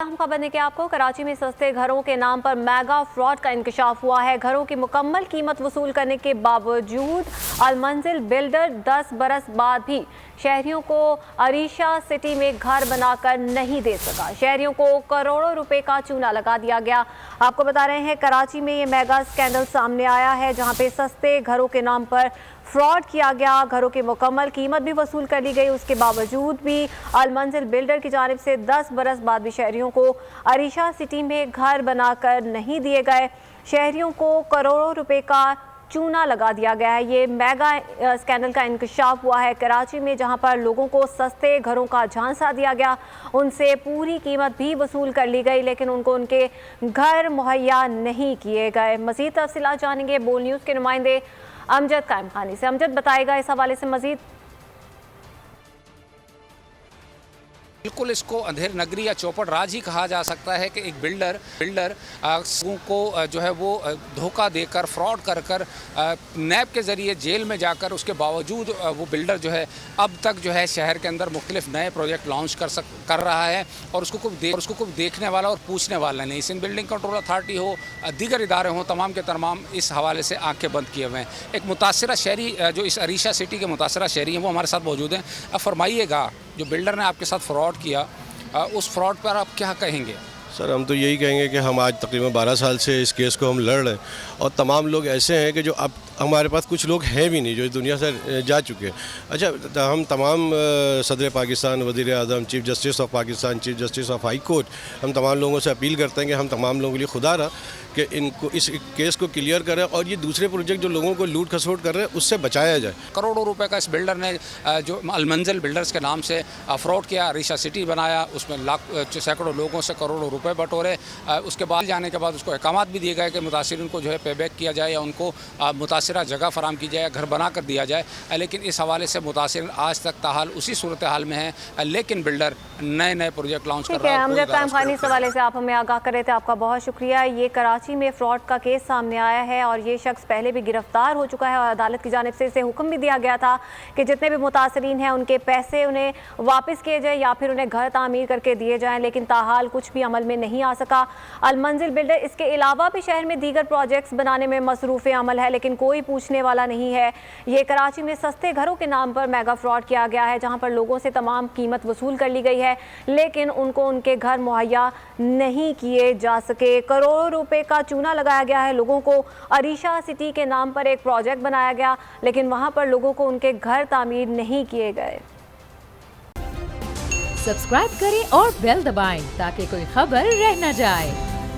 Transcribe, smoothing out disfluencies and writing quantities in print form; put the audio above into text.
हम खबर दें कि आपको कराची में सस्ते घरों के नाम पर मेगा फ्रॉड का इंकशाफ हुआ है। घरों की मुकम्मल कीमत वसूल करने के बावजूद अलमंजिल बिल्डर 10 बरस बाद भी शहरियों को अरीशा सिटी में घर बनाकर नहीं दे सका। शहरियों को करोड़ों रुपए का चूना लगा दिया गया। आपको बता रहे हैं कराची में ये मेगा स्कैंडल सामने आया है, जहां पे सस्ते घरों के नाम पर फ्रॉड किया गया। घरों की मुकम्मल कीमत भी वसूल कर ली गई, उसके बावजूद भी अलमंजिल बिल्डर की जानिब से 10 बरस बाद भी शहरियों को अरीशा सिटी में घर बनाकर नहीं दिए गए। शहरियों को करोड़ों रुपए का चूना लगा दिया गया है। ये मेगा स्कैंडल का इंकशाफ हुआ है कराची में, जहां पर लोगों को सस्ते घरों का झांसा दिया गया, उनसे पूरी कीमत भी वसूल कर ली गई, लेकिन उनको उनके घर मुहैया नहीं किए गए। मज़ीद तफसीलात जानेंगे बोल न्यूज़ के नुमाइंदे अमजद कायम खानी से। अमजद, बताएगा इस हवाले से मज़ीद। बिल्कुल इसको अंधेर नगरी या चौपट राज ही कहा जा सकता है कि एक बिल्डर को जो है वो धोखा देकर फ्रॉड कर नैब के ज़रिए जेल में जाकर उसके बावजूद वो बिल्डर जो है अब तक जो है शहर के अंदर मुख्तलिफ नए प्रोजेक्ट लॉन्च कर रहा है और उसको कोई देखने वाला और पूछने वाला नहीं। सिंध बिल्डिंग कंट्रोल अथॉरिटी हो, दीगर इदारे हों, तमाम के तमाम इस हवाले से आंखें बंद किए हुए हैं। एक मुतासरा शहरी जो इस अरीशा सिटी के मुतासरा शहरी हैं वो हमारे साथ मौजूद हैं। अब फरमाइएगा, जो बिल्डर ने आपके साथ फ्रॉड किया, उस फ्रॉड पर आप क्या कहेंगे? सर, हम तो यही कहेंगे कि हम आज तकरीबन 12 साल से इस केस को हम लड़ रहे हैं और तमाम लोग ऐसे हैं कि जो अब हमारे पास कुछ लोग हैं भी नहीं जो इस दुनिया से जा चुके हैं। अच्छा, हम तमाम सदर पाकिस्तान, वज़ीर आज़म, chief justice of Pakistan, chief justice of high court, हम तमाम लोगों से अपील करते हैं कि हम तमाम लोगों के लिए खुदा रहा कि इनको इस केस को क्लियर करें और ये दूसरे प्रोजेक्ट जो लोगों को लूट खसोट कर रहे हैं उससे बचाया जाए। करोड़ों रुपए का इस बिल्डर ने जो अलमंजिल बिल्डर्स के नाम से फ्रॉड किया, अरीशा सिटी बनाया, उसमें सैकड़ों लोगों से करोड़ों रुपए बटोरे। उसके बाद जाने के बाद उसको अहकामात भी दिए गए कि मुतासिरीन को जो है पे बैक किया जाए या उनको मुतासिरा जगह फराम की जाए, घर बना कर दिया जाए। लेकिन इस हवाले से मुतासिरीन आज तक ताहाल उसी सूरत हाल में है, लेकिन बिल्डर नए नए प्रोजेक्ट लॉन्च कर रहा है। अमजद कायम खानी इस हवाले से आप हमें आगाह कर रहे थे, आपका बहुत शुक्रिया। ये कराची में फ्रॉड का केस सामने आया है और ये शख्स पहले भी गिरफ्तार हो चुका है और अदालत की जानिब से इसे हुक्म भी दिया गया था कि जितने भी मुतासरीन हैं उनके पैसे उन्हें वापस किए जाए या फिर उन्हें घर तामीर करके दिए जाएं, लेकिन ताहाल कुछ भी अमल में नहीं आ सका। अलमंजिल बिल्डर इसके अलावा भी शहर में दीगर प्रोजेक्ट्स बनाने में मसरूफ़ अमल है, लेकिन कोई पूछने वाला नहीं है। ये कराची में सस्ते घरों के नाम पर मेगा फ्रॉड किया गया है, जहां पर लोगों से तमाम कीमत वसूल कर ली गई है, लेकिन उनको उनके घर मुहैया नहीं किए जा सके। करोड़ों रुपए का चूना लगाया गया है लोगों को। अरीशा सिटी के नाम पर एक प्रोजेक्ट बनाया गया, लेकिन वहां पर लोगों को उनके घर तामीर नहीं किए गए। सब्सक्राइब करें और बेल दबाएं ताकि कोई खबर रह न जाए।